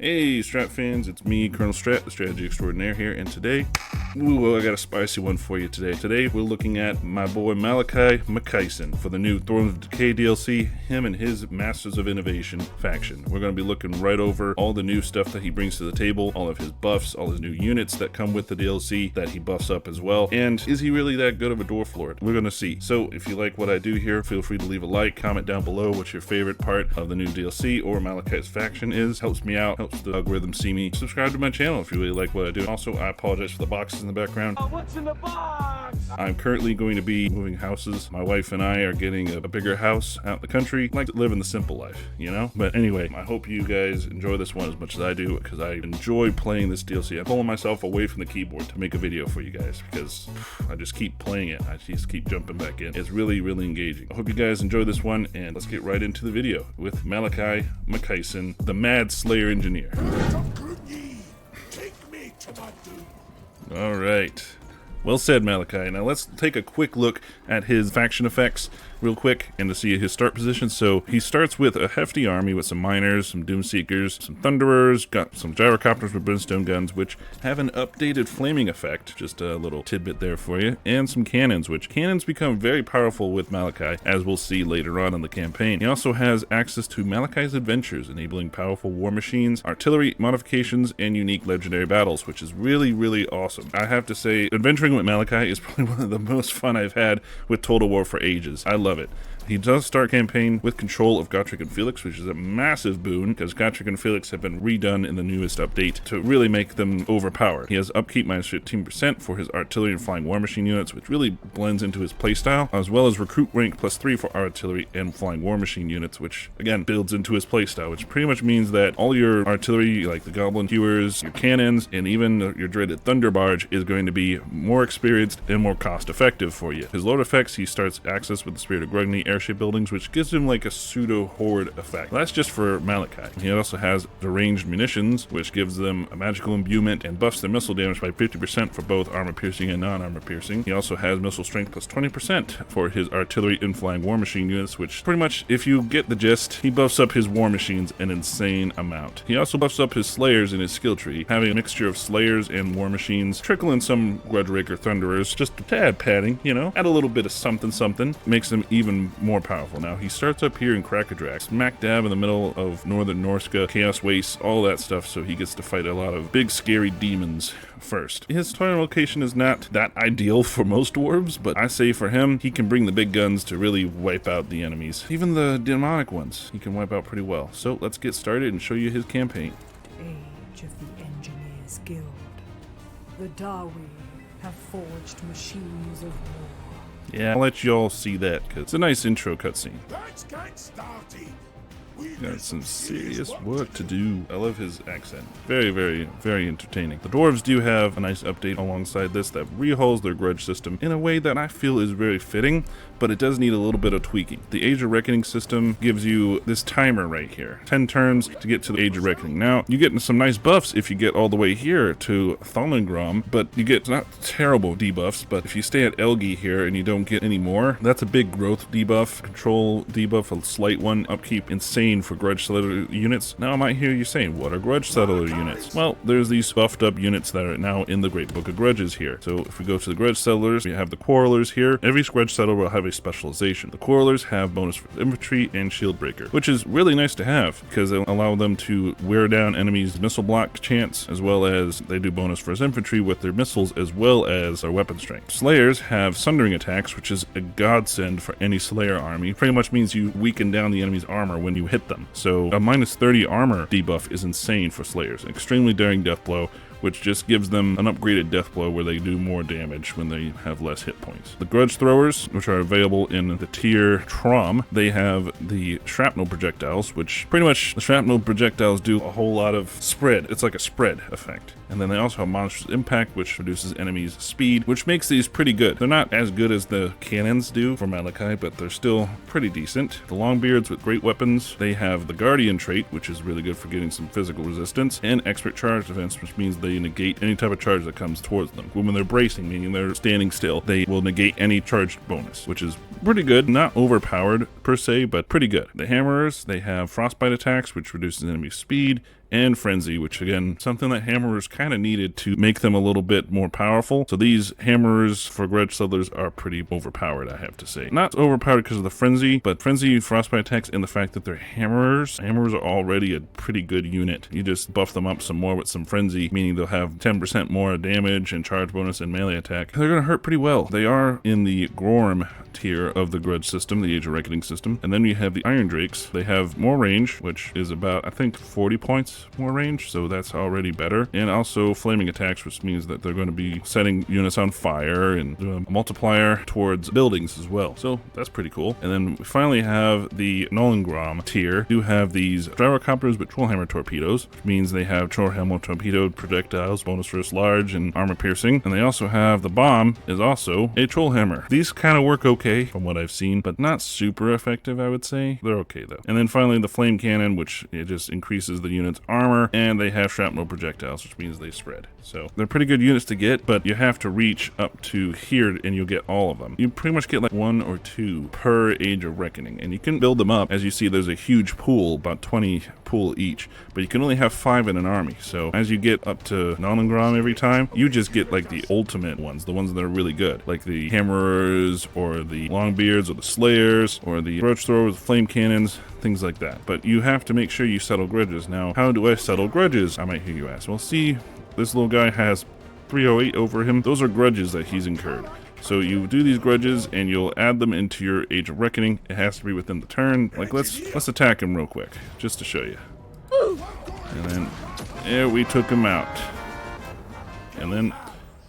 Hey Strat fans, it's me, Colonelstrat, the strategy extraordinaire here, and today, I got a spicy one for you today. Today, we're looking at my boy Malakai Makaisson for the new Thrones of Decay DLC, him and his Masters of Innovation faction. We're going to be looking right over all the new stuff that he brings to the table, all of his buffs, all his new units that come with the DLC that he buffs up as well, and is he really that good of a Dwarf Lord? We're going to see. So, if you like what I do here, feel free to leave a like, comment down below what your favorite part of the new DLC or Malakai's faction is. Helps me out, helps the algorithm see me. Subscribe to my channel if you really like what I do. Also, I apologize for the boxes in the background. What's in the box? I'm currently going to be moving houses. My wife and I are getting a bigger house out in the country. I like to live in the simple life, you know? But anyway, I hope you guys enjoy this one as much as I do, because I enjoy playing this DLC. I'm pulling myself away from the keyboard to make a video for you guys, because I just keep playing it. I just keep jumping back in. It's really, really engaging. I hope you guys enjoy this one, and let's get right into the video with Malakai Makaisson, the Mad Slayer Engineer. All right. Well said, Malakai. Now let's take a quick look at his faction effects real quick and to see his start position. So he starts with a hefty army with some miners, some doomseekers, some thunderers, got some gyrocopters with brimstone guns, which have an updated flaming effect. Just a little tidbit there for you. And some cannons, which cannons become very powerful with Malakai, as we'll see later on in the campaign. He also has access to Malakai's Adventures, enabling powerful war machines, artillery modifications, and unique legendary battles, which is really, really awesome. I have to say, adventuring with Malakai is probably one of the most fun I've had with Total War for ages. I love it. He does start campaign with control of Gotrek and Felix, which is a massive boon, because Gotrek and Felix have been redone in the newest update to really make them overpowered. He has upkeep minus 15% for his artillery and flying war machine units, which really blends into his playstyle, as well as recruit rank +3 for artillery and flying war machine units, which again builds into his playstyle, which pretty much means that all your artillery, like the goblin hewers, your cannons, and even your dreaded thunder barge, is going to be more experienced and more cost effective for you. His load effects, he starts access with the Spirit of Grugny airship buildings, which gives him like a pseudo horde effect. That's just for Malakai. He also has the ranged munitions, which gives them a magical imbuement and buffs their missile damage by 50% for both armor piercing and non-armor piercing. He also has missile strength plus 20% for his artillery and flying war machine units, which pretty much, if you get the gist, he buffs up his war machines an insane amount. He also buffs up his slayers in his skill tree, having a mixture of slayers and war machines, trickle in some Grudge thunderers, just a tad padding, you know, add a little bit of something, makes them even more powerful. Now, he starts up here in Krakadrak, smack dab in the middle of Northern Norska, Chaos Wastes, all that stuff, so he gets to fight a lot of big, scary demons first. His starting location is not that ideal for most dwarves, but I say for him, he can bring the big guns to really wipe out the enemies. Even the demonic ones, he can wipe out pretty well. So let's get started and show you his campaign. Age of the Engineers Guild. The Dawi have forged machines of war. Yeah, I'll let y'all see that, because it's a nice intro cutscene. Let's get started. Got some serious work to do. I love his accent. Very, very, very entertaining. The dwarves do have a nice update alongside this that rehauls their grudge system in a way that I feel is very fitting, but it does need a little bit of tweaking. The Age of Reckoning system gives you this timer right here. 10 turns to get to the Age of Reckoning. Now, you get some nice buffs if you get all the way here to Thalengrom, but you get not terrible debuffs, but if you stay at Elgi here and you don't get any more, that's a big growth debuff, control debuff, a slight one, upkeep insane for Grudge Settler units. Now I might hear you saying, what are Grudge Settler units? Well, there's these buffed up units that are now in the Great Book of Grudges here. So if we go to the Grudge Settlers, we have the Quarrelers here. Every Grudge Settler will have a specialization. The Quarrelers have bonus for infantry and shield breaker, which is really nice to have because they allow them to wear down enemies' missile block chance, as well as they do bonus for his infantry with their missiles as well as their weapon strength. Slayers have sundering attacks, which is a godsend for any Slayer army. Pretty much means you weaken down the enemy's armor when you hit them. So a minus 30 armor debuff is insane for Slayers. An extremely daring death blow, which just gives them an upgraded death blow where they do more damage when they have less hit points. The Grudge Throwers, which are available in the tier Trom, they have the Shrapnel Projectiles, which pretty much the Shrapnel Projectiles do a whole lot of spread. It's like a spread effect. And then they also have Monstrous Impact, which reduces enemies' speed, which makes these pretty good. They're not as good as the cannons do for Malakai, but they're still pretty decent. The Longbeards with great weapons, they have the Guardian trait, which is really good for getting some physical resistance, and Expert Charge Defense, which means they negate any type of charge that comes towards them. When they're bracing, meaning they're standing still, they will negate any charged bonus, which is pretty good. Not overpowered per se, but pretty good. The Hammerers, they have Frostbite attacks, which reduces enemy speed, and Frenzy, which again, something that Hammerers kind of needed to make them a little bit more powerful. So these Hammerers for Grudge Settlers are pretty overpowered, I have to say. Not overpowered because of the Frenzy, but Frenzy, Frostbite attacks, and the fact that they're Hammerers. Hammerers are already a pretty good unit. You just buff them up some more with some Frenzy, meaning they'll have 10% more damage and charge bonus and melee attack. They're going to hurt pretty well. They are in the Gorm tier of the Grudge system, the Age of Reckoning system. And then we have the Iron Drakes. They have more range, which is about, I think, 40 points more range, so that's already better. And also flaming attacks, which means that they're going to be setting units on fire and doing a multiplier towards buildings as well. So that's pretty cool. And then we finally have the Nolengrom tier. We do have these Gyrocopters with Trollhammer torpedoes, which means they have Trollhammer torpedo projectiles, bonus first large, and armor piercing. And they also have the bomb is also a Trollhammer. These kind of work okay from what I've seen, but not super effective, I would say. They're okay though. And then finally the flame cannon, which it just increases the unit's armor, and they have shrapnel projectiles, which means they spread. So they're pretty good units to get, but you have to reach up to here and you'll get all of them. You pretty much get like 1 or 2 per Age of Reckoning, and you can build them up. As you see, there's a huge pool, about 20 pool each, but you can only have 5 in an army. So as you get up to Nolengrom every time, you just get like the ultimate ones, the ones that are really good, like the Hammerers or the Longbeards or the Slayers or the Roach Throwers, flame cannons, things like that. But you have to make sure you settle grudges. Now, how do I settle grudges, I might hear you ask? Well, see, this little guy has 308 over him. Those are grudges that he's incurred. So you do these grudges and you'll add them into your Age of Reckoning. It has to be within the turn. Like let's attack him real quick, just to show you. And then there we took him out. And then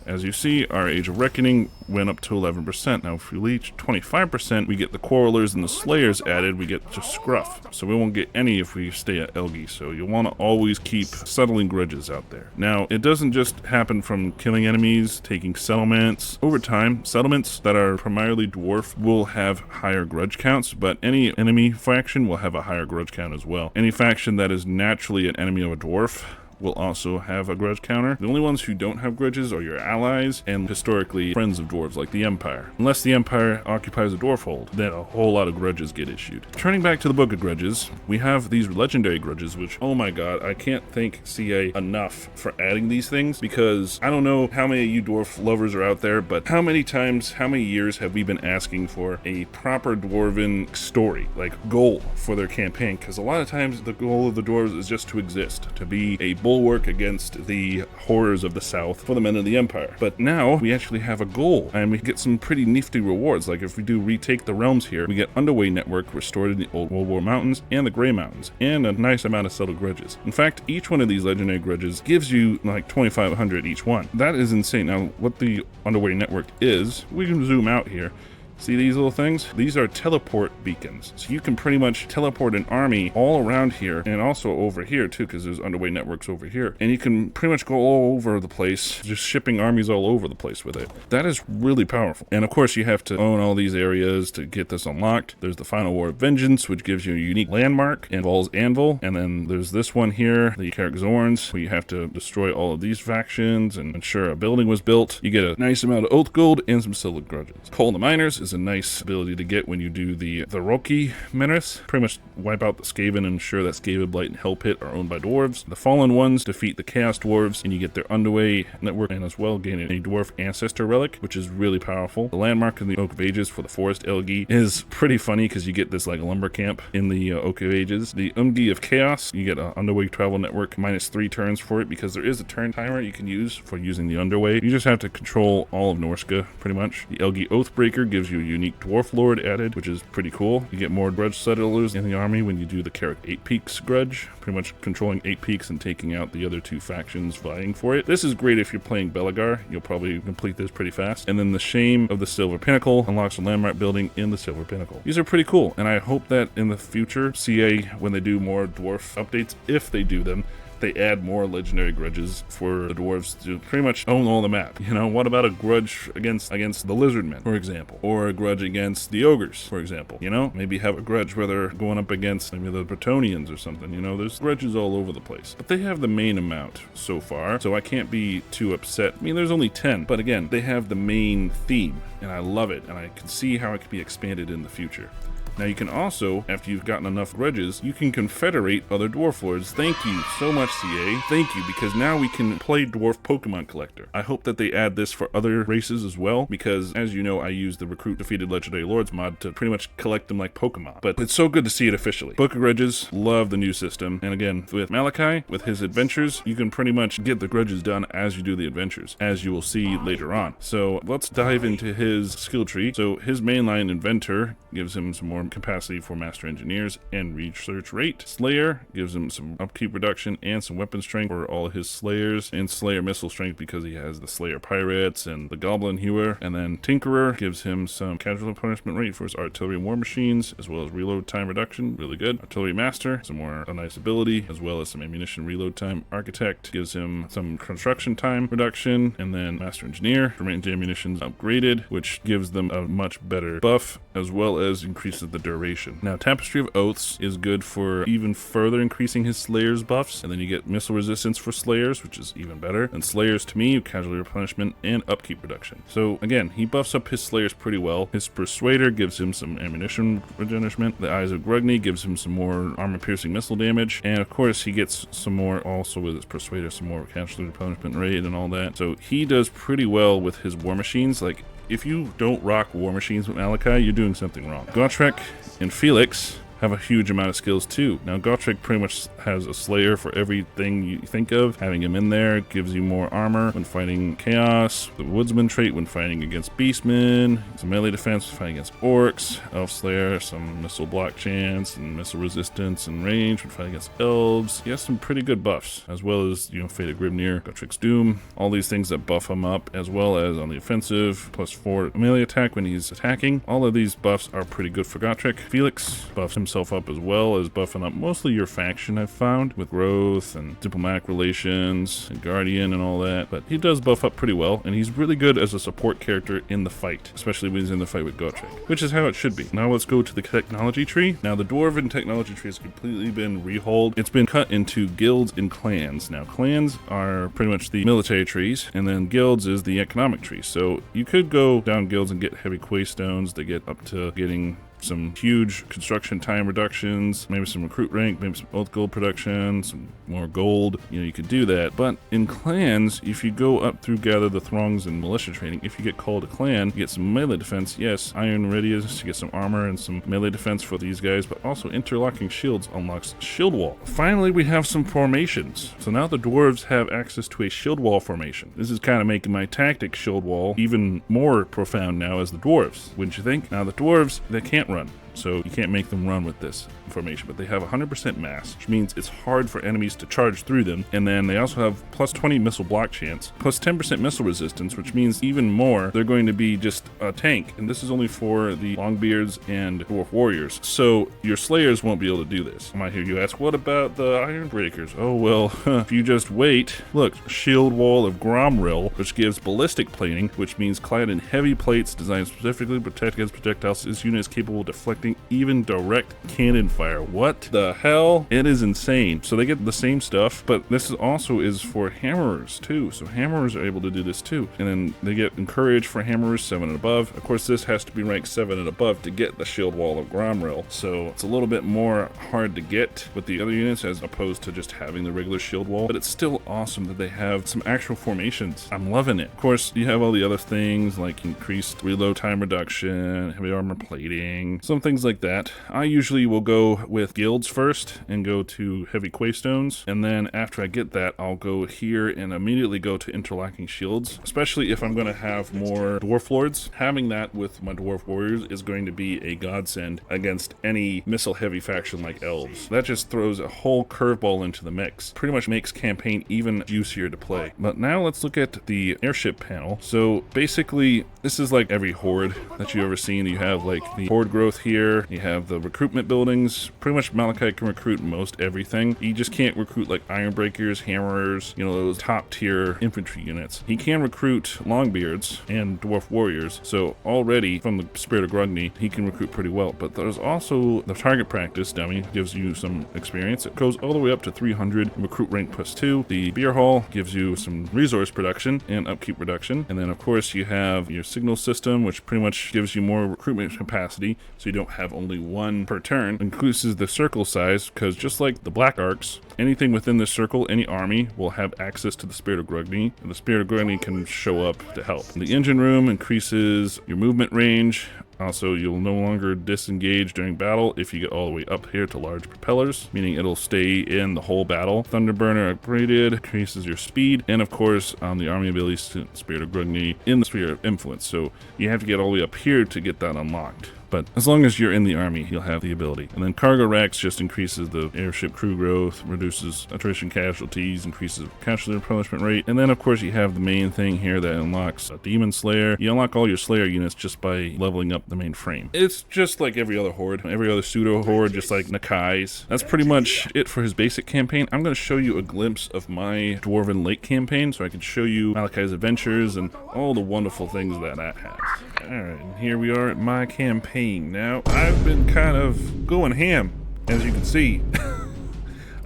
as you see, our Age of Reckoning went up to 11%. Now, if we reach 25%, we get the Quarrelers and the Slayers added. We get just Scruff. So we won't get any if we stay at Elgi. So you'll want to always keep settling grudges out there. Now, it doesn't just happen from killing enemies, taking settlements. Over time, settlements that are primarily dwarf will have higher grudge counts, but any enemy faction will have a higher grudge count as well. Any faction that is naturally an enemy of a dwarf will also have a grudge counter. The only ones who don't have grudges are your allies and historically friends of dwarves like the Empire. Unless the Empire occupies a dwarf hold, then a whole lot of grudges get issued. Turning back to the Book of Grudges, we have these legendary grudges, which, oh my god, I can't thank CA enough for adding these things, because I don't know how many of you dwarf lovers are out there, but how many times, how many years have we been asking for a proper dwarven story, like goal for their campaign? Because a lot of times the goal of the dwarves is just to exist, to be a bulwark against the horrors of the South for the men of the Empire. But now we actually have a goal, and we get some pretty nifty rewards. Like if we do retake the realms here, we get Underway Network restored in the Old World War Mountains and the Grey Mountains, and a nice amount of settled grudges. In fact, each one of these legendary grudges gives you like 2,500 each one. That is insane. Now, what the Underway Network is, we can zoom out here. See these little things? These are teleport beacons. So you can pretty much teleport an army all around here, and also over here too, because there's underway networks over here. And you can pretty much go all over the place, just shipping armies all over the place with it. That is really powerful. And of course you have to own all these areas to get this unlocked. There's the Final War of Vengeance, which gives you a unique landmark, and Vol's Anvil. And then there's this one here, the Carrick Zorns, where you have to destroy all of these factions and ensure a building was built. You get a nice amount of Oath Gold and some Silver Grudges. Call the Miners is a nice ability to get when you do the Roki Menace. Pretty much wipe out the Skaven and ensure that Skaven, Blight, and Hell Pit are owned by dwarves. The Fallen Ones defeat the Chaos Dwarves, and you get their Underway Network, and as well gain a Dwarf Ancestor Relic, which is really powerful. The landmark in the Oak of Ages for the Forest Elgi is pretty funny because you get this like lumber camp in the Oak of Ages. The Umgi of Chaos, you get an Underway Travel Network -3 turns for it, because there is a turn timer you can use for using the Underway. You just have to control all of Norska, pretty much. The Elgi Oathbreaker gives you a unique Dwarf Lord added, which is pretty cool. You get more grudge settlers in the army when you do the Carrick 8 Peaks grudge, pretty much controlling 8 peaks and taking out the other 2 factions vying for it. This is great if you're playing Belegar. You'll probably complete this pretty fast. And then the Shame of the Silver Pinnacle unlocks a landmark building in the Silver Pinnacle. These are pretty cool, and I hope that in the future, CA, when they do more dwarf updates, if they do them, they add more legendary grudges for the dwarves to pretty much own all the map. You know, what about a grudge against the lizardmen, for example, or a grudge against the ogres, for example? You know, maybe have a grudge where they're going up against maybe the Bretonians or something. You know, there's grudges all over the place, but they have the main amount so far, so I can't be too upset. I mean, there's only 10, but again, they have the main theme, and I love it, and I can see how it could be expanded in the future. Now you can also, after you've gotten enough grudges, you can confederate other dwarf lords. Thank you so much, CA. Thank you, because now we can play dwarf Pokemon collector. I hope that they add this for other races as well, because as you know, I use the recruit defeated legendary lords mod to pretty much collect them like Pokemon. But it's so good to see it officially. Book of Grudges, love the new system. And again, with Malakai, with his adventures, you can pretty much get the grudges done as you do the adventures, as you will see later on. So let's dive into his skill tree. So his mainline Inventor gives him some more capacity for Master Engineers and research rate. Slayer gives him some upkeep reduction and some weapon strength for all his Slayers, and Slayer missile strength because he has the Slayer Pirates and the Goblin Hewer. And then Tinkerer gives him some casualty punishment rate for his artillery and war machines, as well as reload time reduction, really good. Artillery Master, some more nice ability, as well as some ammunition reload time. Architect gives him some construction time reduction, and then Master Engineer, range ammunitions upgraded, which gives them a much better buff, as well as increases the duration. Now Tapestry of Oaths is good for even further increasing his Slayers buffs, and then you get missile resistance for Slayers, which is even better. And Slayers to me, casualty replenishment and upkeep reduction. So again, he buffs up his Slayers pretty well. His Persuader gives him some ammunition replenishment. The Eyes of Grugny gives him some more armor piercing missile damage, and of course he gets some more also with his Persuader, some more casualty replenishment rate and all that. So he does pretty well with his war machines. Like, if you don't rock war machines with Malakai, you're doing something wrong. Gotrek and Felix have a huge amount of skills too. Now Gotrek pretty much has a Slayer for everything you think of. Having him in there gives you more armor when fighting Chaos, the Woodsman trait when fighting against Beastmen, some melee defense when fighting against Orcs, Elf Slayer, some missile block chance and missile resistance and range when fighting against Elves. He has some pretty good buffs, as well as, you know, Fate of Grimnir, Gotrek's Doom, all these things that buff him up, as well as on the offensive, +4 melee attack when he's attacking. All of these buffs are pretty good for Gotrek. Felix buffs himself up, as well as buffing up mostly your faction, I've found, with growth and diplomatic relations and guardian and all that. But he does buff up pretty well, and he's really good as a support character in the fight, especially when he's in the fight with Gotrek, which is how it should be. Now let's go to the technology tree. Now the Dwarven technology tree has completely been rehauled. It's been cut into guilds and clans. Now clans are pretty much the military trees, and then guilds is the economic tree. So you could go down guilds and get heavy quaystones. They get up to getting some huge construction time reductions, maybe some recruit rank, maybe some oath gold production, some more gold. You know, you could do that. But in clans, if you go up through gather the throngs and militia training, if you get called a clan, you get some melee defense. Yes, Iron Radius, you get some armor and some melee defense for these guys, but also interlocking shields unlocks shield wall. Finally, we have some formations. So now the dwarves have access to a shield wall formation. This is kind of making my tactic shield wall even more profound now as the dwarves, wouldn't you think? Now the dwarves, they can't run, so you can't make them run with this formation, but they have 100% mass, which means it's hard for enemies to charge through them. And then they also have +20 missile block chance, +10% missile resistance, which means even more, they're going to be just a tank. And this is only for the Longbeards and Dwarf Warriors. So your Slayers won't be able to do this. I might hear you ask, what about the Iron Breakers? Oh, well, if you just wait, look, Shield Wall of Gromril, which gives ballistic plating, which means clad in heavy plates designed specifically to protect against projectiles. This unit is capable of deflecting even direct cannon fire. What the hell? It is insane. So they get the same stuff, but this also is for hammerers too. So hammerers are able to do this too. And then they get encouraged for hammerers 7 and above. Of course, this has to be ranked 7 and above to get the Shield Wall of Gromril. So it's a little bit more hard to get with the other units as opposed to just having the regular shield wall, but it's still awesome that they have some actual formations. I'm loving it. Of course, you have all the other things like increased reload time reduction, heavy armor plating, some things like that. I usually will go with guilds first and go to heavy quaystones, and then after I get that, I'll go here and immediately go to interlocking shields, especially if I'm going to have more dwarf lords. Having that with my dwarf warriors is going to be a godsend against any missile heavy faction like elves. That just throws a whole curveball into the mix. Pretty much makes campaign even juicier to play. But now let's look at the airship panel. So basically, this is like every horde that you've ever seen. You have like the horde growth here, you have the recruitment buildings. Pretty much Malakai can recruit most everything. You just can't recruit like Iron Breakers, Hammerers, you know, those top tier infantry units. He can recruit Longbeards and Dwarf Warriors, so already from the Spirit of Grugny, he can recruit pretty well. But there's also the target practice dummy, gives you some experience. It goes all the way up to 300, recruit rank +2. The Beer Hall gives you some resource production and upkeep reduction. And then of course you have your signal system, which pretty much gives you more recruitment capacity, so you don't have only one per turn. Increases the circle size, because just like the Black Arcs, anything within this circle, any army, will have access to the Spirit of Grugni, and the Spirit of Grugni can show up to help. The engine room increases your movement range. Also, you'll no longer disengage during battle if you get all the way up here to large propellers, meaning it'll stay in the whole battle. Thunderburner upgraded, increases your speed, and of course, the army abilities to Spirit of Grugni in the Sphere of Influence. So you have to get all the way up here to get that unlocked. But as long as you're in the army, you'll have the ability. And then Cargo Racks just increases the airship crew growth, reduces attrition casualties, increases casualty replenishment rate. And then, of course, you have the main thing here that unlocks a Demon Slayer. You unlock all your Slayer units just by leveling up the main frame. It's just like every other horde, every other pseudo horde, just like Nakai's. That's pretty much it for his basic campaign. I'm going to show you a glimpse of my Dwarven Lake campaign so I can show you Malakai's Adventures and all the wonderful things that has. Alright, and here we are at my campaign. Now, I've been kind of going ham, as you can see.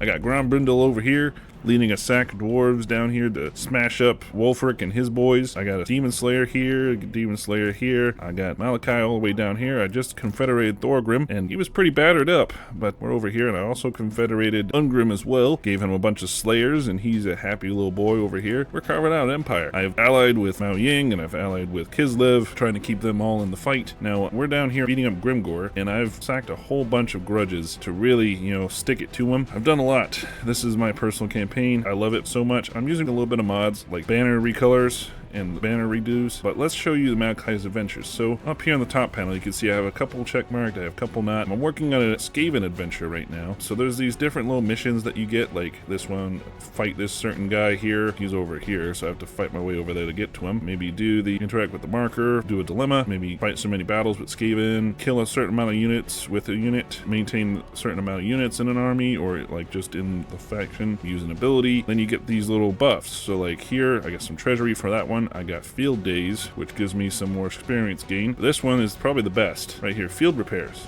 I got Grombrindle over here, leading a sack of dwarves down here to smash up Wolfric and his boys. I got a Demon Slayer here, a Demon Slayer here. I got Malakai all the way down here. I just confederated Thorgrim, and he was pretty battered up, but we're over here, and I also confederated Ungrim as well. Gave him a bunch of Slayers, and he's a happy little boy over here. We're carving out an empire. I've allied with Mao Ying, and I've allied with Kislev, trying to keep them all in the fight. Now, we're down here beating up Grimgor, and I've sacked a whole bunch of grudges to really, stick it to him. I've done a lot. This is my personal campaign. I love it so much. I'm using a little bit of mods like banner recolors and banner redos, but let's show you the Malakai's Adventures. So up here on the top panel, you can see I have a couple check marked, I have a couple not. I'm working on a Skaven adventure right now. So there's these different little missions that you get, like this one, fight this certain guy here. He's over here, so I have to fight my way over there to get to him. Maybe interact with the marker, do a dilemma, maybe fight so many battles with Skaven, kill a certain amount of units with a unit, maintain a certain amount of units in an army, or like just in the faction, use an ability. Then you get these little buffs. So like here, I got some treasury for that one. I got field days, which gives me some more experience gain. This one is probably the best right here, field repairs.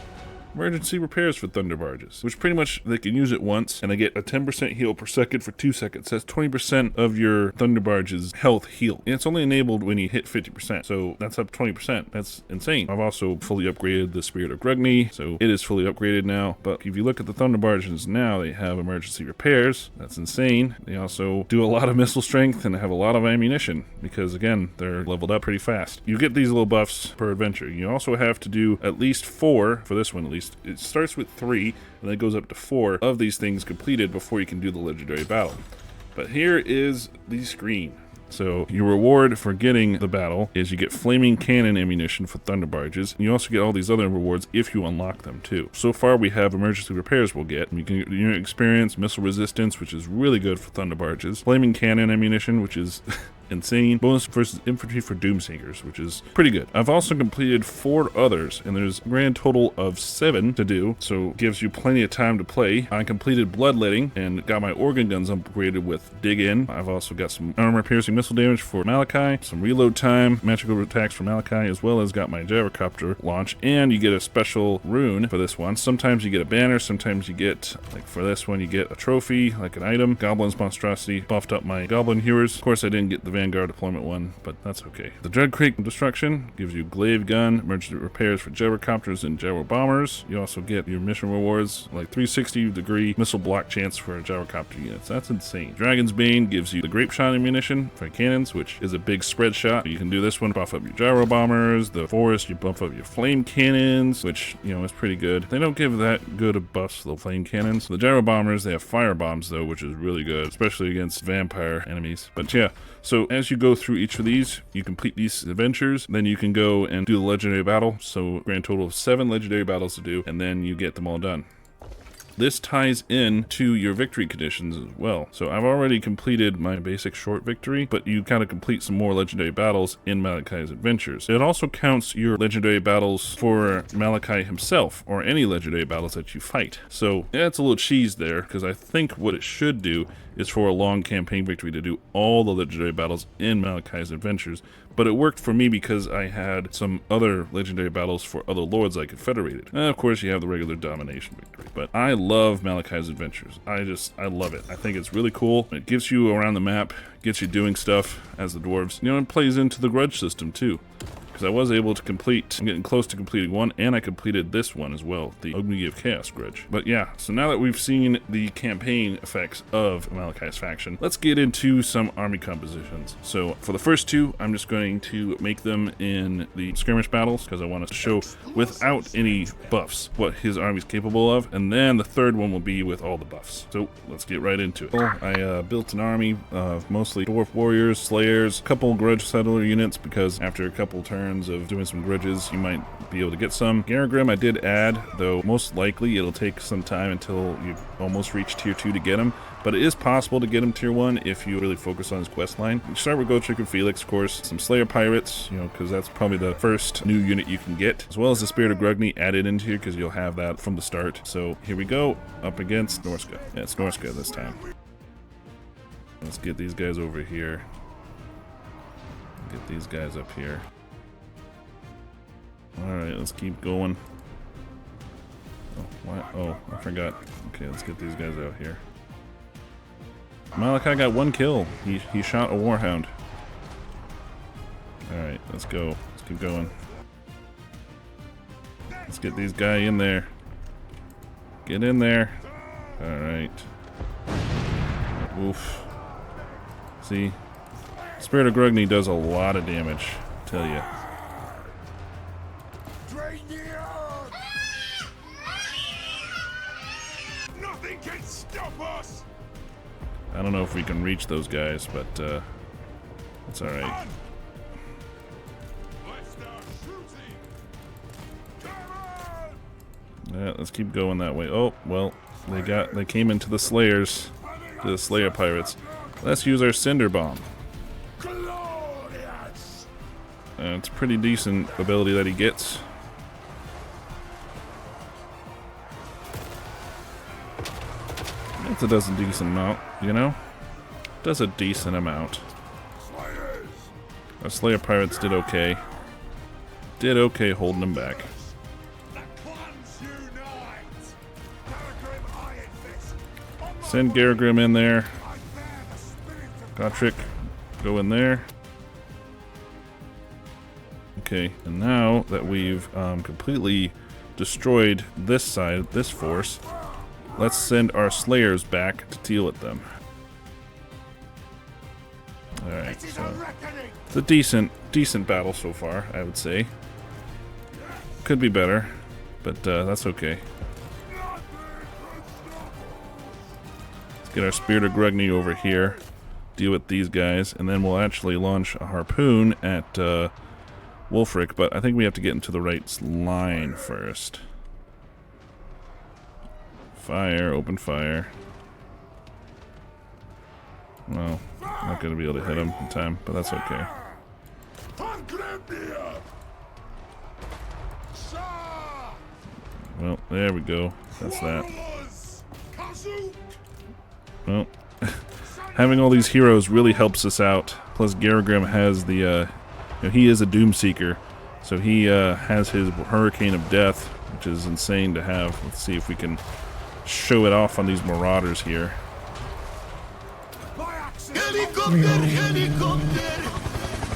Emergency repairs for Thunder Barges, which pretty much they can use it once and they get a 10% heal per second for 2 seconds. That's 20% of your Thunder Barge's health heal. And it's only enabled when you hit 50%, so that's up 20%. That's insane. I've also fully upgraded the Spirit of Grugni, so it is fully upgraded now. But if you look at the Thunder Barges now, they have emergency repairs. That's insane. They also do a lot of missile strength and have a lot of ammunition because, again, they're leveled up pretty fast. You get these little buffs per adventure. You also have to do at least 4, for this one at least. It starts with 3 and then it goes up to 4 of these things completed before you can do the legendary battle. But here is the screen. So your reward for getting the battle is you get flaming cannon ammunition for Thunder Barges. And you also get all these other rewards if you unlock them too. So far we have emergency repairs we'll get. You can get unit experience, missile resistance, which is really good for Thunder Barges. Flaming cannon ammunition, which is insane. Bonus versus infantry for Doomstakers, which is pretty good. I've also completed 4 others, and there's a grand total of 7 to do, so it gives you plenty of time to play. I completed Bloodletting and got my organ guns upgraded with Dig In. I've also got some armor-piercing missile damage for Malakai, some reload time, magical attacks for Malakai, as well as got my gyrocopter launch, and you get a special rune for this one. Sometimes you get a banner, sometimes you get, like for this one, you get a trophy, like an item. Goblin's Monstrosity buffed up my Goblin Hewers. Of course, I didn't get the Vanguard deployment one, but that's okay. The Dread Creek Destruction gives you glaive gun, emergency repairs for gyrocopters and gyro bombers. You also get your mission rewards, like 360-degree missile block chance for gyrocopter units. That's insane. Dragon's Bane gives you the grape shot ammunition for cannons, which is a big spread shot. You can do this one, buff up your gyro bombers. The forest, you buff up your flame cannons, which, is pretty good. They don't give that good of buffs to the flame cannons. The gyro bombers, they have fire bombs though, which is really good, especially against vampire enemies. But yeah, so as you go through each of these, you complete these adventures, then you can go and do the legendary battle. So grand total of 7 legendary battles to do, and then you get them all done. This ties in to your victory conditions as well. So I've already completed my basic short victory, but you kind of complete some more legendary battles in Malakai's Adventures. It also counts your legendary battles for Malakai himself, or any legendary battles that you fight. So yeah, it's a little cheese there, because I think what it should do is for a long campaign victory to do all the legendary battles in Malakai's Adventures. But it worked for me because I had some other legendary battles for other lords I confederated. And of course, you have the regular domination victory. But I love Malakai's Adventures. I love it. I think it's really cool. It gives you around the map, gets you doing stuff as the dwarves. It plays into the grudge system too. because I was able to complete, I'm getting close to completing one, and I completed this one as well, the Ogni of Chaos Grudge. But yeah, so now that we've seen the campaign effects of Malakai's faction, let's get into some army compositions. So for the first two, I'm just going to make them in the skirmish battles, because I want to show without any buffs what his army's capable of, and then the third one will be with all the buffs. So let's get right into it. I built an army of mostly dwarf warriors, slayers, a couple grudge settler units, because after a couple turns of doing some grudges, you might be able to get some. Garagrim I did add, though most likely it'll take some time until you almost reach tier 2 to get him, but it is possible to get him tier 1 if you really focus on his quest line. You start with Gotrek and Felix, of course, some Slayer Pirates, you know, because that's probably the first new unit you can get, as well as the Spirit of Grugni added into here, because you'll have that from the start. So here we go, up against Norska. Yeah, it's Norska this time. Let's get these guys over here. Get these guys up here. Alright, let's keep going. Oh, what? Oh, I forgot. Okay, let's get these guys out here. Malakai got 1 kill. He shot a Warhound. Alright, let's go. Let's keep going. Let's get these guys in there. Get in there. Alright. Oof. See? Spirit of Grugni does a lot of damage, I tell you. Nothing can stop us. I don't know if we can reach those guys, but it's alright. Let's start shooting. Come on. Yeah, let's keep going that way. Oh, well, they came into the Slayers, to the Slayer Pirates. Let's use our Cinder Bomb. Glorious. It's a pretty decent ability that he gets. It does a decent amount, you know? Does a decent amount. Our Slayer Pirates did okay. Did okay holding them back. The clans unite. Garagrim Iron Fist. Send Garagrim in there. I bear the spirit of Gotrek, go in there. Okay, and now that we've completely destroyed this side, this force, let's send our Slayers back to deal with them. Alright, so it's a decent battle so far, I would say. Could be better, but that's okay. Let's get our Spirit of Grugni over here, deal with these guys, and then we'll actually launch a harpoon at Wulfric, but I think we have to get into the right line first. Fire, open fire. Well, not going to be able to hit him in time, but that's okay. Well, there we go. That's that. Well, having all these heroes really helps us out. Plus, Garagrim has the, you know, he is a Doomseeker, so he has his Hurricane of Death, which is insane to have. Let's see if we can show it off on these Marauders here.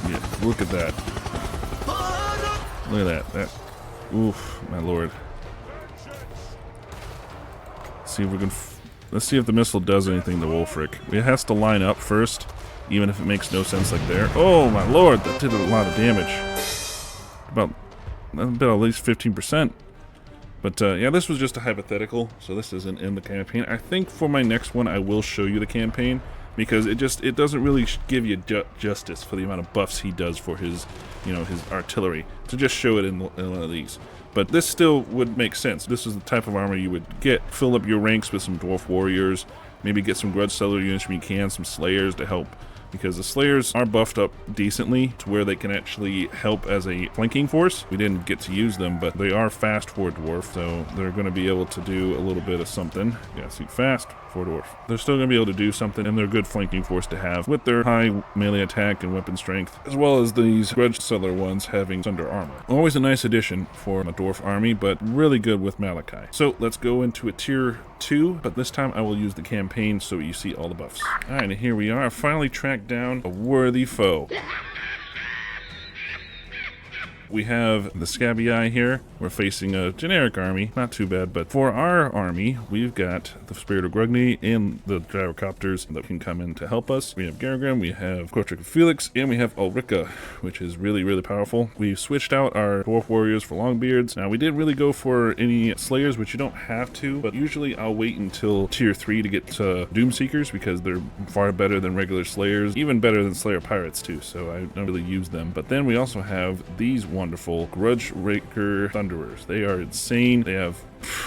Yeah, look at that. Look at that. Oof, my lord. See if we can. Let's see if the missile does anything to Wulfric. It has to line up first, even if it makes no sense like there. Oh my lord, that did a lot of damage. About at least 15%. But yeah, this was just a hypothetical, so this isn't in the campaign. I think for my next one, I will show you the campaign, because it doesn't really give you justice for the amount of buffs he does for his, you know, his artillery, to just show it in one of these. But this still would make sense. This is the type of armor you would get. Fill up your ranks with some dwarf warriors, maybe get some grudge settler units when you can, some slayers to help, because the slayers are buffed up decently to where they can actually help as a flanking force. We didn't get to use them, but they are fast for a dwarf, so they're going to be able to do a little bit of something. Yeah, see, fast for a dwarf. They're still going to be able to do something, and they're a good flanking force to have with their high melee attack and weapon strength, as well as these grudge settler ones having thunder armor. Always a nice addition for a dwarf army, but really good with Malakai. So let's go into a tier 2, but this time I will use the campaign so you see all the buffs. Alright, and here we are. I finally tracked down a worthy foe. We have the Scabby Eye here. We're facing a generic army, not too bad, but for our army, we've got the Spirit of Grugny and the gyrocopters that can come in to help us. We have Garagrim, we have Kortrijk Felix, and we have Ulrika, which is really, really powerful. We've switched out our Dwarf Warriors for Longbeards. Now, we didn't really go for any Slayers, which you don't have to, but usually I'll wait until Tier 3 to get to Doomseekers because they're far better than regular Slayers, even better than Slayer Pirates too, so I don't really use them. But then we also have these wonderful Grudge Raker Thunderers. They are insane. They have,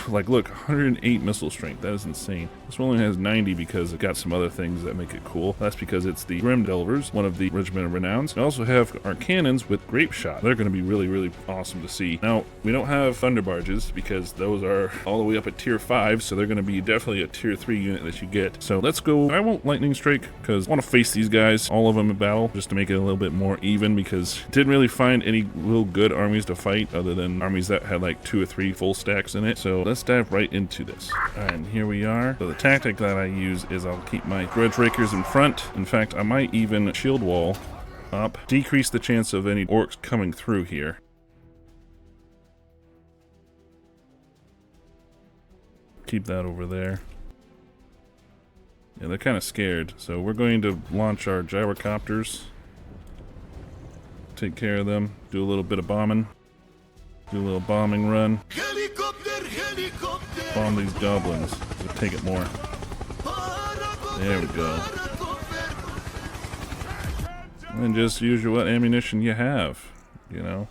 like, look, 108 missile strength. That is insane. This one only has 90 because it got some other things that make it cool. That's because it's the Grim Delvers, one of the Regiment of Renowns. We also have our cannons with Grape Shot. They're going to be really, really awesome to see. Now, we don't have Thunder Barges because those are all the way up at Tier 5, so they're going to be definitely a Tier 3 unit that you get. So let's go. I won't Lightning Strike because I want to face these guys, all of them in battle, just to make it a little bit more even because I didn't really find any real good armies to fight other than armies that had like 2 or 3 full stacks in it. So let's dive right into this. And here we are. So the tactic that I use is I'll keep my Grudge Rakers in front. In fact, I might even shield wall up, decrease the chance of any orcs coming through here. Keep that over there. Yeah, they're kind of scared, so we're going to launch our gyrocopters. Take care of them, do a little bit of bombing. Do a little bombing run. Bomb these goblins. We'll take it more. There we go. And just use what ammunition you have, you know.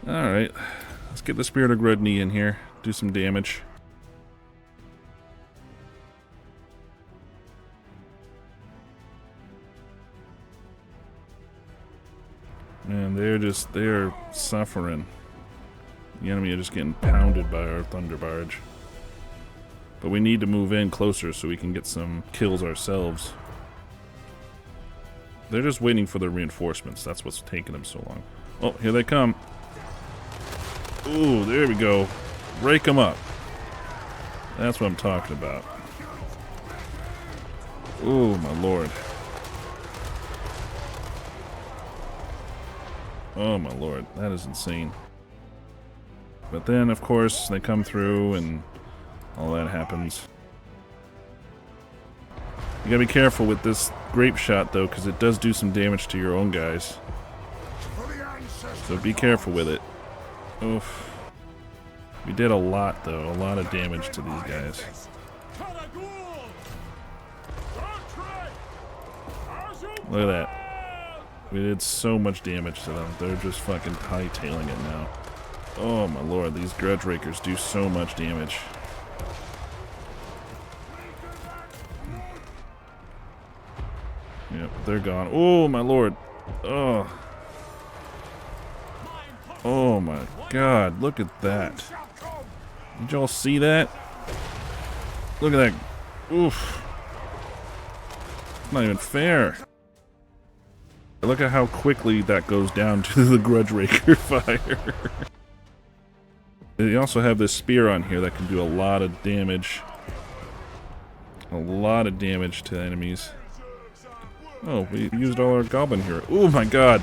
Alright, let's get the Spirit of Grudny in here. Do some damage. And they're suffering. The enemy are just getting pounded by our Thunder Barge. But we need to move in closer so we can get some kills ourselves. They're just waiting for the reinforcements. That's what's taking them so long. Oh, here they come. Ooh, there we go. Break them up. That's what I'm talking about. Ooh, my lord. Oh my lord, that is insane. But then, of course, they come through and all that happens. You gotta be careful with this Grape Shot, though, because it does do some damage to your own guys. So be careful with it. Oof. We did a lot, though. A lot of damage to these guys. Look at that. We did so much damage to them. They're just fucking hightailing it now. Oh my lord, these Grudge Rakers do so much damage. Yep, they're gone. Oh my lord. Oh. Oh my god, look at that. Did y'all see that? Look at that. Oof. It's not even fair. Look at how quickly that goes down to the Grudge Raker fire. They also have this spear on here that can do a lot of damage. A lot of damage to enemies. Oh, we used all our goblin here. Oh my god.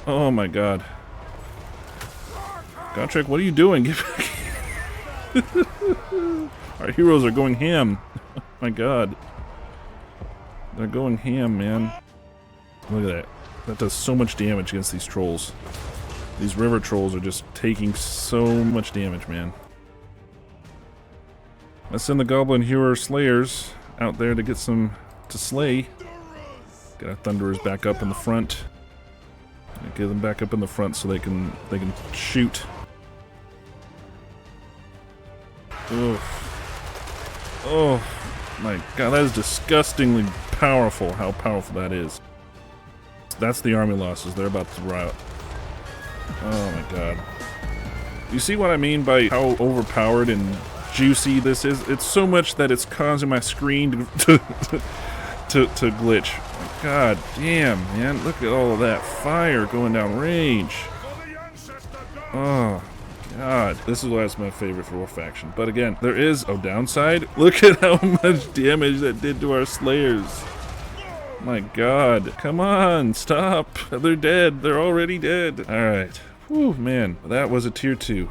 Oh my god. Gotrek, what are you doing? Get back. Our heroes are going ham. Oh my god. They're going ham, man. Look at that. That does so much damage against these trolls. These river trolls are just taking so much damage, man. Let's send the Goblin Hero Slayers out there to get some to slay. Get our Thunderers back up in the front. Get them back up in the front so they can shoot. Oh my god, that is disgustingly powerful. How powerful that is. That's the army losses. They're about to rout. Oh my god. You see what I mean by how overpowered and juicy this is? It's so much that it's causing my screen to glitch. God damn, man. Look at all of that fire going down range. Oh god. This is why it's my favorite for War Faction. But again, there is a downside. Look at how much damage that did to our Slayers. My god. Come on, stop. They're dead. They're already dead. Alright. Whew, man. That was a tier 2.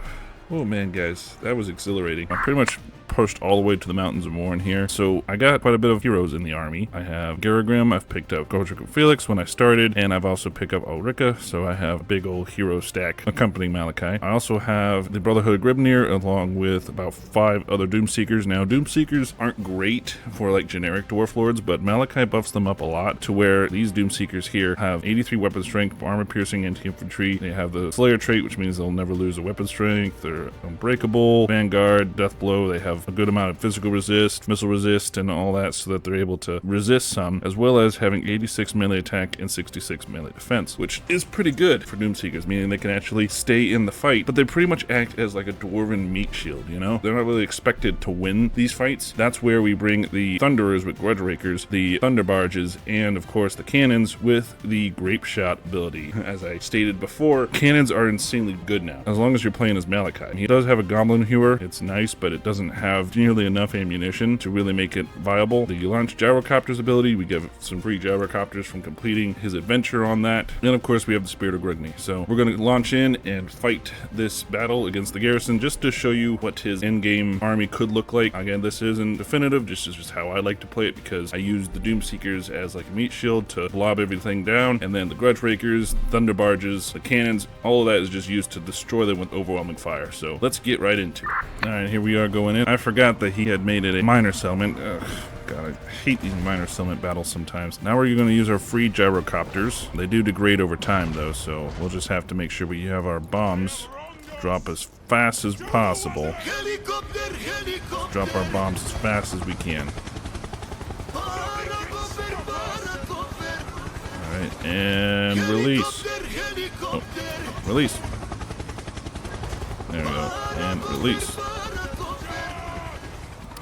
Oh man, guys. That was exhilarating. I pretty much pushed all the way to the mountains of Morn here. So I got quite a bit of heroes in the army. I have Garagrim, I've picked up Godric Felix when I started, and I've also picked up Ulrika, so I have a big old hero stack accompanying Malakai. I also have the Brotherhood of Grimnir along with about 5 other Doomseekers. Now, Doomseekers aren't great for like generic Dwarf Lords, but Malakai buffs them up a lot to where these Doomseekers here have 83 weapon strength, armor piercing, anti-infantry. They have the Slayer trait, which means they'll never lose a weapon strength. They're unbreakable, Vanguard, Death Blow. They have a good amount of physical resist, missile resist, and all that so that they're able to resist some, as well as having 86 melee attack and 66 melee defense, which is pretty good for Doomseekers, meaning they can actually stay in the fight, but they pretty much act as like a dwarven meat shield, you know? They're not really expected to win these fights. That's where we bring the Thunderers with Grudge Rakers, the Thunder Barges, and of course the Cannons with the Grape Shot ability. As I stated before, Cannons are insanely good now, as long as you're playing as Malakai. He does have a Goblin Hewer. It's nice, but it doesn't have nearly enough ammunition to really make it viable. The launch gyrocopters ability, we give some free gyrocopters from completing his adventure on that. And of course we have the Spirit of Grugni. So we're going to launch in and fight this battle against the garrison just to show you what his endgame army could look like. Again, this isn't definitive, this is just how I like to play it because I use the Doomseekers as like a meat shield to lob everything down, and then the Grudge Rakers, Thunder Barges, the Cannons, all of that is just used to destroy them with overwhelming fire. So let's get right into it. Alright, here we are going in. I forgot that he had made it a minor settlement. Ugh, God, I hate these minor settlement battles sometimes. Now we're going to use our free gyrocopters. They do degrade over time though, so we'll just have to make sure we have our bombs drop as fast as possible. Drop our bombs as fast as we can. Alright, and release. Oh, release. There we go. And release.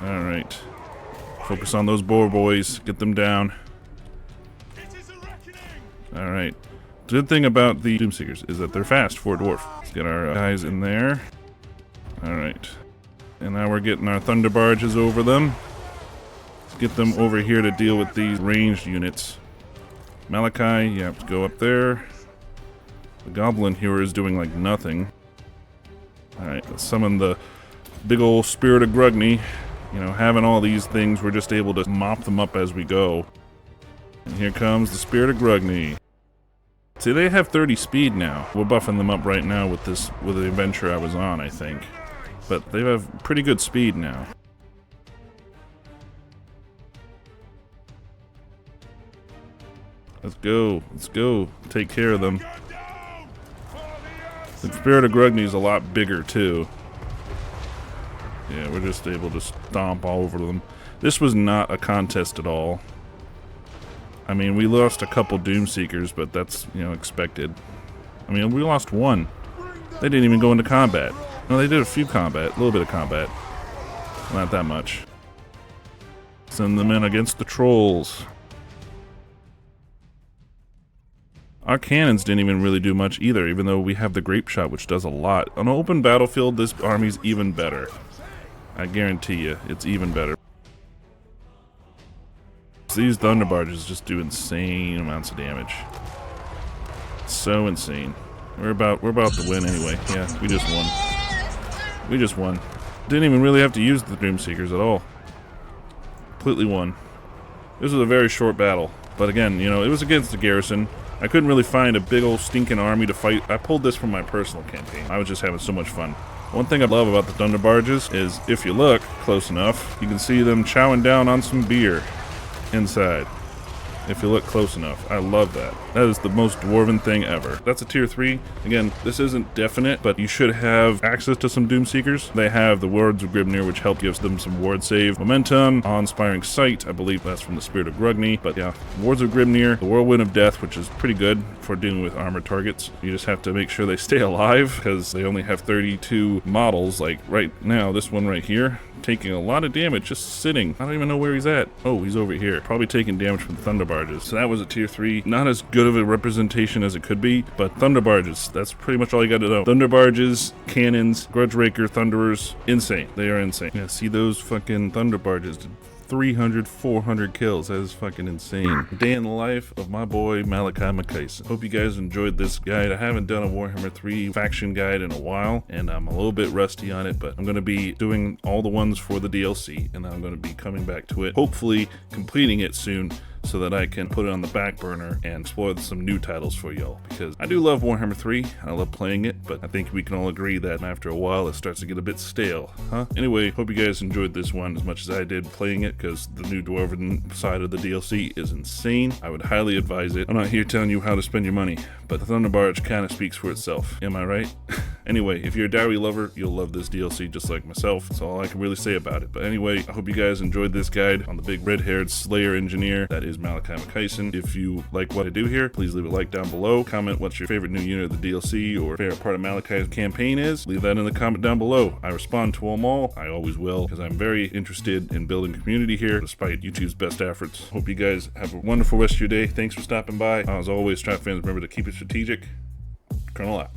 Alright. Focus on those boar boys. Get them down. Alright. The good thing about the Doomseekers is that they're fast for a dwarf. Let's get our guys in there. Alright. And now we're getting our Thunder Barges over them. Let's get them over here to deal with these ranged units. Malakai, you have to go up there. The Goblin Hewer is doing like nothing. Alright, let's summon the big old Spirit of Grugni. You know, having all these things, we're just able to mop them up as we go. And here comes the Spirit of Grugni. See, they have 30 speed now. We're buffing them up right now with the adventure I was on, I think. But they have pretty good speed now. Let's go. Let's go. Take care of them. The Spirit of Grugni is a lot bigger, too. Yeah, we're just able to stomp all over them. This was not a contest at all. I mean, we lost a couple Doomseekers, but that's, you know, expected. I mean, we lost one. They didn't even go into combat. No, they did a few combat, a little bit of combat. Not that much. Send them in against the trolls. Our cannons didn't even really do much either, even though we have the grape shot, which does a lot. On an open battlefield, this army's even better. I guarantee you, it's even better. These Thunder Barges just do insane amounts of damage. So insane. We're about to win anyway. Yeah, we just won. We just won. Didn't even really have to use the Doomseekers at all. Completely won. This was a very short battle. But again, you know, it was against the garrison. I couldn't really find a big old stinking army to fight. I pulled this from my personal campaign. I was just having so much fun. One thing I love about the Thunder Barges is if you look close enough, you can see them chowing down on some beer inside. If you look close enough. I love that. That is the most dwarven thing ever. That's a tier 3. Again, this isn't definite, but you should have access to some Doomseekers. They have the Wards of Grimnir, which help gives them some ward save momentum. Awe-inspiring sight, I believe that's from the Spirit of Grugni. But yeah, Wards of Grimnir, the Whirlwind of Death, which is pretty good for dealing with armored targets. You just have to make sure they stay alive, because they only have 32 models. Like right now, this one right here, taking a lot of damage just sitting. I don't even know where he's at. Oh, he's over here. Probably taking damage from the Thunder Barges. So that was a tier 3. Not as good of a representation as it could be, but Thunder Barges, that's pretty much all you got to know. Thunder Barges, Cannons, Grudge Raker, Thunderers, insane. They are insane. Yeah, see those fucking Thunder Barges did 300, 400 kills. That is fucking insane. Day in the life of my boy Malakai Makaisson. Hope you guys enjoyed this guide. I haven't done a Warhammer 3 faction guide in a while, and I'm a little bit rusty on it, but I'm going to be doing all the ones for the DLC, and then I'm going to be coming back to it, hopefully completing it soon, so that I can put it on the back burner and explore some new titles for y'all, because I do love Warhammer 3, I love playing it, but I think we can all agree that after a while it starts to get a bit stale, huh? Anyway, hope you guys enjoyed this one as much as I did playing it, because the new Dwarven side of the DLC is insane. I would highly advise it. I'm not here telling you how to spend your money, but the Thunderbarge kind of speaks for itself, am I right? Anyway, if you're a Dowry lover, you'll love this DLC just like myself. That's all I can really say about it. But anyway, I hope you guys enjoyed this guide on the big red-haired Slayer engineer that is Malakai Makaisson. If you like what I do here, please leave a like down below. Comment what your favorite new unit of the DLC or favorite part of Malakai's campaign is. Leave that in the comment down below. I respond to them all. I always will, because I'm very interested in building a community here, despite YouTube's best efforts. Hope you guys have a wonderful rest of your day. Thanks for stopping by. As always, Strat fans, remember to keep it strategic. Colonel out.